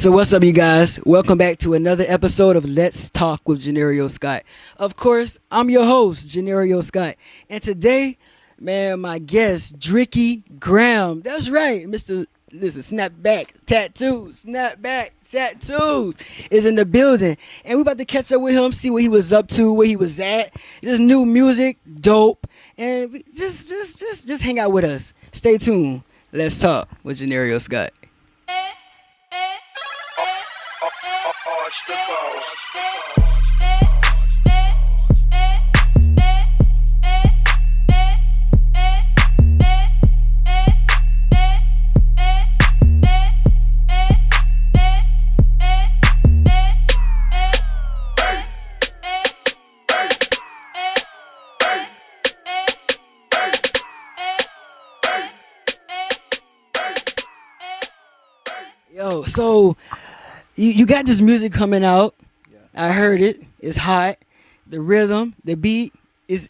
So what's up, you guys? Welcome back to another episode of Let's Talk with Johneri'O Scott. Of course, I'm your host, Johneri'O Scott, and today, man, my guest, Driicky Graham. That's right, Mr. Listen, Snapback Tattoos, Snapback Tattoos is in the building, and we about to catch up with him, see what he was up to, where he was at. This new music, dope, and just hang out with us. Stay tuned. Let's talk with Johneri'O Scott. Yo, so you got this music coming out. Yeah. I heard it. It's hot. The rhythm, the beat is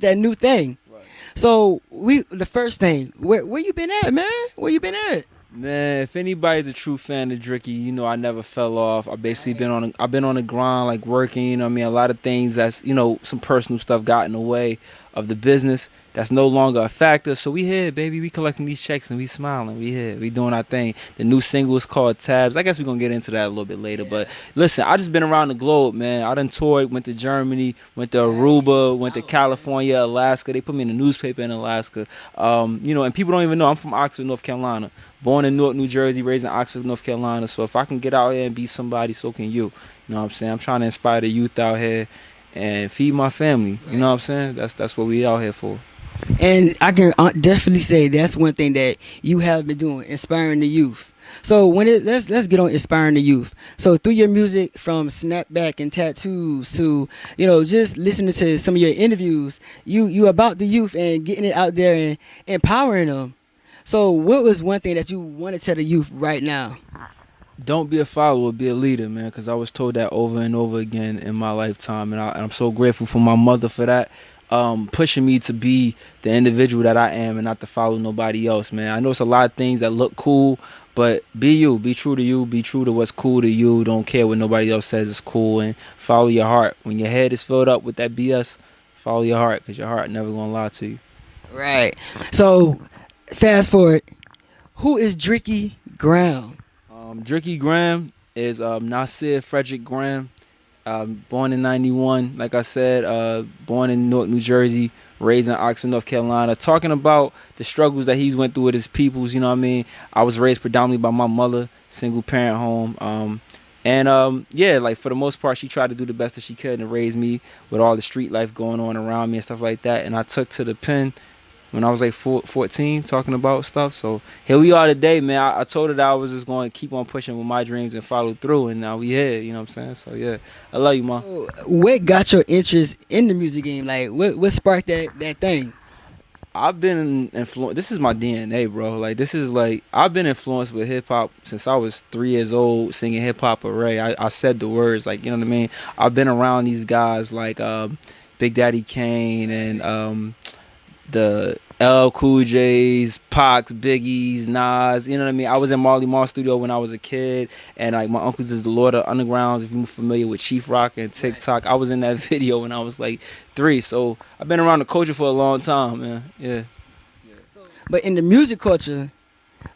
that new thing. Right. So the first thing, where you been at, man? Where you been at? Man, if anybody's a true fan of Driicky, you know I never fell off. I basically I've been on the grind, like working. You know what I mean, a lot of things that's some personal stuff got in the way of the business. That's no longer a factor. So we here, baby. We collecting these checks and we smiling. We here. We doing our thing. The new single is called Tabs. I guess we're gonna get into that a little bit later. But listen, I just been around the globe, man. I done toured, went to Germany, went to Aruba, went to California, Alaska. They put me in the newspaper in Alaska. And people don't even know I'm from Oxford, North Carolina. Born in Newark, New Jersey, raised in Oxford, North Carolina. So if I can get out here and be somebody, so can you. You know what I'm saying? I'm trying to inspire the youth out here and feed my family. You know what I'm saying? That's what we out here for. And I can definitely say that's one thing that you have been doing, inspiring the youth. So let's get on inspiring the youth. So through your music, from Snapback and Tattoos to just listening to some of your interviews, you about the youth and getting it out there and empowering them. So what was one thing that you want to tell the youth right now? Don't be a follower, be a leader, man, because I was told that over and over again in my lifetime, and I'm so grateful for my mother for that, pushing me to be the individual that I am and not to follow nobody else, man. I know it's a lot of things that look cool, but be you, be true to you, be true to what's cool to you. Don't care what nobody else says is cool, and follow your heart. When your head is filled up with that BS, follow your heart, because your heart never gonna lie to you. Right. So fast forward, who is Driicky Graham? Driicky Graham is Nasir Frederick Graham, born in 91, like I said, born in Newark, New Jersey, raised in Oxford, North Carolina, talking about the struggles that he's went through with his peoples, you know what I mean? I was raised predominantly by my mother, single parent home, like for the most part, she tried to do the best that she could and raise me with all the street life going on around me and stuff like that, and I took to the pen when I was like 14, talking about stuff. So here we are today, man. I told her that I was just going to keep on pushing with my dreams and follow through, and now we here, you know what I'm saying? So yeah, I love you, ma. What got your interest in the music game? Like, what sparked that thing? I've been influenced. This is my DNA, bro. Like, this is like, I've been influenced with hip-hop since I was 3 years old, singing hip-hop array. I said the words, like, you know what I mean? I've been around these guys like Big Daddy Kane and the L Cool J's, Pacs, Biggies, Nas, you know what I mean? I was in Marley Marl's studio when I was a kid, and like my uncles is the Lord of Undergrounds, if you're familiar with Chief Rock and TikTok. I was in that video when I was like 3, so I've been around the culture for a long time, man. Yeah. But in the music culture,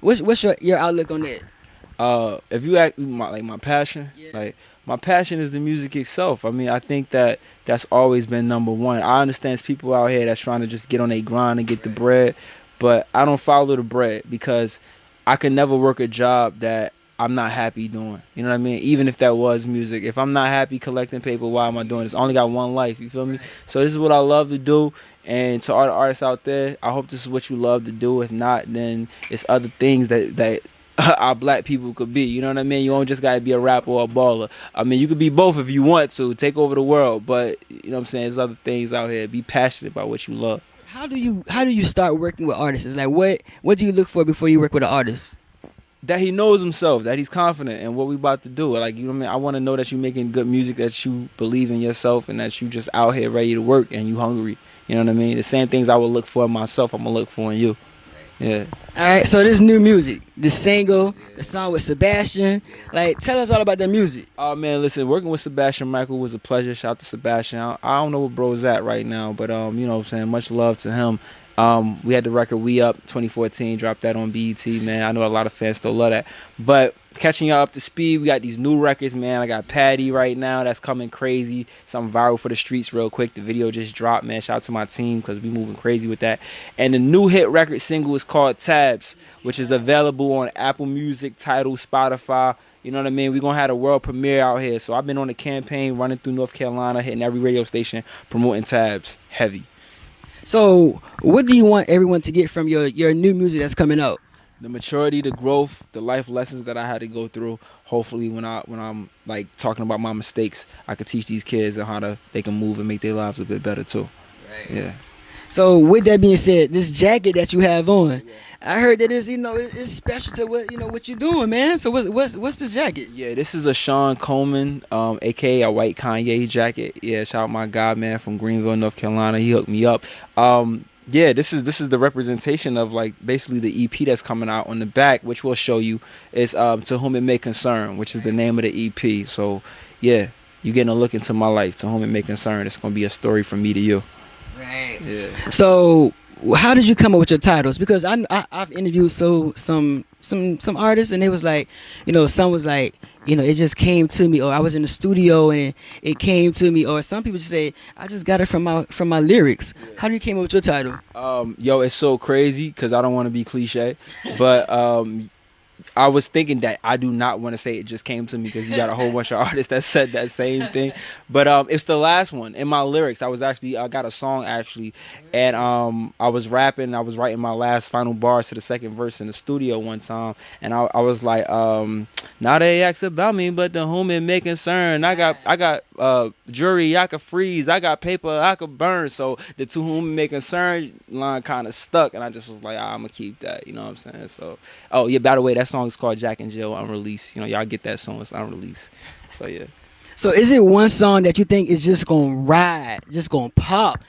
what's your outlook on that? If you ask my passion, like my passion is the music itself. I mean, I think that's always been number one. I understand people out here that's trying to just get on their grind and get the bread, but I don't follow the bread because I can never work a job that I'm not happy doing. You know what I mean? Even if that was music. If I'm not happy collecting paper, why am I doing this? I only got one life, you feel me? So this is what I love to do. And to all the artists out there, I hope this is what you love to do. If not, then it's other things that our black people could be. You know what I mean? You don't just gotta be a rapper or a baller. I mean, you could be both if you want to, take over the world, but you know what I'm saying, there's other things out here. Be passionate about what you love. How do you start working with artists? Like, what do you look for before you work with an artist? That he knows himself, that he's confident in what we about to do. Like, you know what I mean? I want to know that you're making good music, that you believe in yourself, and that you just out here ready to work and you hungry. You know what I mean? The same things I would look for in myself, I'm gonna look for in you. Yeah. All right, so this new music, the single, the song with Sebastian, like tell us all about the music. Oh man, listen, working with Sebastian Michael was a pleasure. Shout out to Sebastian. I don't know where bro's at right now, but you know what I'm saying, much love to him. We had the record We Up 2014, dropped that on BET, man. I know a lot of fans still love that. But catching y'all up to speed, we got these new records, man. I got Patty right now, that's coming crazy. Something viral for the streets real quick. The video just dropped, man. Shout out to my team because we moving crazy with that. And the new hit record single is called Tabs, which is available on Apple Music, Tidal, Spotify. You know what I mean? We're going to have a world premiere out here. So I've been on a campaign running through North Carolina, hitting every radio station, promoting Tabs heavy. So, what do you want everyone to get from your new music that's coming out? The maturity, the growth, the life lessons that I had to go through. Hopefully when I'm like talking about my mistakes, I could teach these kids on how they can move and make their lives a bit better too. Right. Yeah. So with that being said, this jacket that you have on, I heard that it's special to what you're doing, man. So what's this jacket? Yeah, this is a Sean Coleman, aka a white Kanye jacket. Yeah, shout out my guy, man, from Greenville, North Carolina. He hooked me up. Yeah, this is the representation of like basically the EP that's coming out on the back, which we'll show you. Is To Whom It May Concern, which is the name of the EP. So yeah, you're getting a look into my life. To Whom It May Concern. It's gonna be a story from me to you. Right. Yeah. So how did you come up with your titles? Because I've interviewed some artists, and they was like, some was like, it just came to me, or I was in the studio and it came to me, or some people just say I just got it from my lyrics. How do you came up with your title? Yo, it's so crazy because I don't want to be cliche, but I was thinking that I do not want to say it just came to me because you got a whole bunch of artists that said that same thing. But it's the last one. In my lyrics, I got a song actually, and I was rapping. I was writing my last final bars to the second verse in the studio one time, and I was like, now they ask about me, but to whom it may concern. I got jury I could freeze. I got paper I could burn. So the to whom it may concern line kind of stuck, and I just was like, I'm gonna keep that. You know what I'm saying? So, oh yeah, by the way, that song is called Jack and Jill Unreleased. Y'all get that song, it's unreleased. So yeah. So is it one song that you think is just gonna ride, just gonna pop?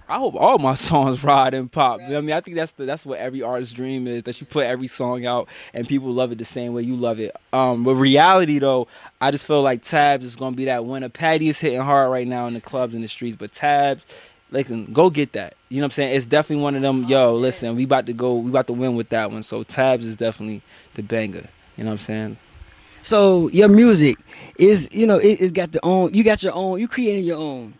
I hope all my songs ride and pop. Right. I mean, I think that's what every artist's dream is, that you put every song out and people love it the same way you love it. But reality though, I just feel like Tabs is gonna be that winner. Patty is hitting hard right now in the clubs and the streets, but Tabs, go get that. You know what I'm saying? It's definitely one of them. Yo, listen, we about to win with that one. So Tabs is definitely the banger. You know what I'm saying? So your music is, it's got you got your own, you creating your own.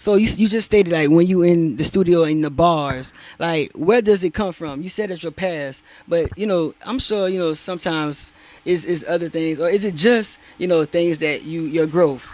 So you just stated like when you in the studio in the bars, like where does it come from? You said it's your past, but I'm sure sometimes is other things, or is it just things that your growth?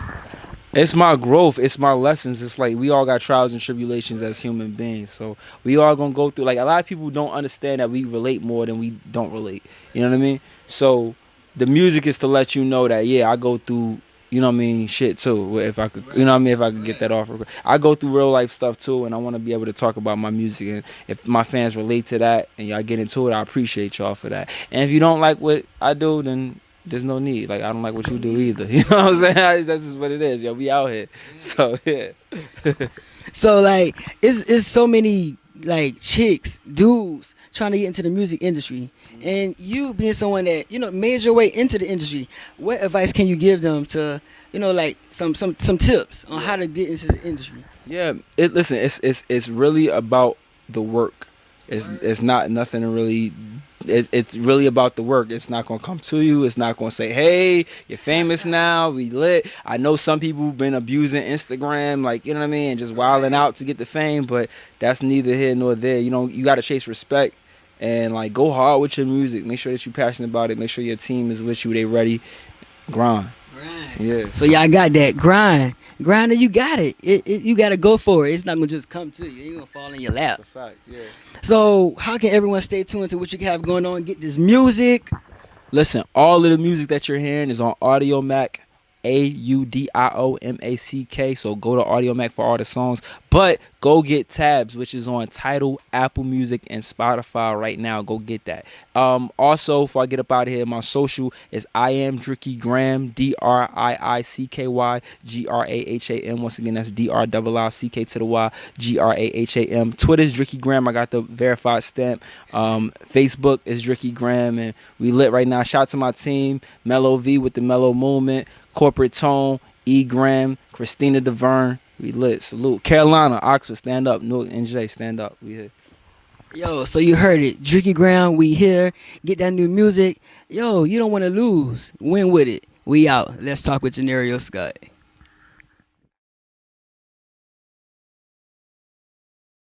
It's my growth. It's my lessons. It's like we all got trials and tribulations as human beings. So we all gonna go through. Like a lot of people don't understand that we relate more than we don't relate. You know what I mean? So the music is to let you know that I go through. You know what I mean? Shit too. If I could, you know what I mean? If I could get that off, I go through real life stuff too, and I want to be able to talk about my music. And if my fans relate to that and y'all get into it, I appreciate y'all for that. And if you don't like what I do, then there's no need. Like I don't like what you do either. You know what I'm saying? That's just what it is. Yo, we out here. So yeah. So like, it's so many like chicks, dudes trying to get into the music industry, and you being someone that made your way into the industry, what advice can you give them to like some tips on how to get into the industry? Yeah, listen, it's really about the work. It's not nothing to really. It's really about the work. It's not gonna come to you. It's not gonna say, "Hey, you're famous now. We lit." I know some people have been abusing Instagram, like what I mean, and just wilding out to get the fame. But that's neither here nor there. You gotta chase respect and like go hard with your music. Make sure that you're passionate about it. Make sure your team is with you. They ready. Grind. Yeah. So y'all got that grind, and you got it. You got to go for it. It's not gonna just come to you. It ain't gonna fall in your lap. That's a fact. Yeah. So how can everyone stay tuned to what you have going on? Get this music. Listen, all of the music that you're hearing is on Audiomack, AudioMack. So go to Audiomack for all the songs. But go get Tabs, which is on Tidal, Apple Music, and Spotify right now. Go get that. Also, before I get up out of here, my social is I am Driicky Graham, DRIICKY GRAHAM. Once again, that's DRIICK to the Y GRAHAM. Twitter is Driicky Graham. I got the verified stamp. Facebook is Driicky Graham, and we lit right now. Shout out to my team, Mellow V with the Mellow Movement, Corporate Tone, E Graham, Christina DeVerne. We lit. Salute. Carolina, Oxford, stand up. Newark, NJ, stand up. We here. Yo, so you heard it. Driicky Graham, we here. Get that new music. Yo, you don't want to lose. Win with it. We out. Let's talk with Johneri'O Scott.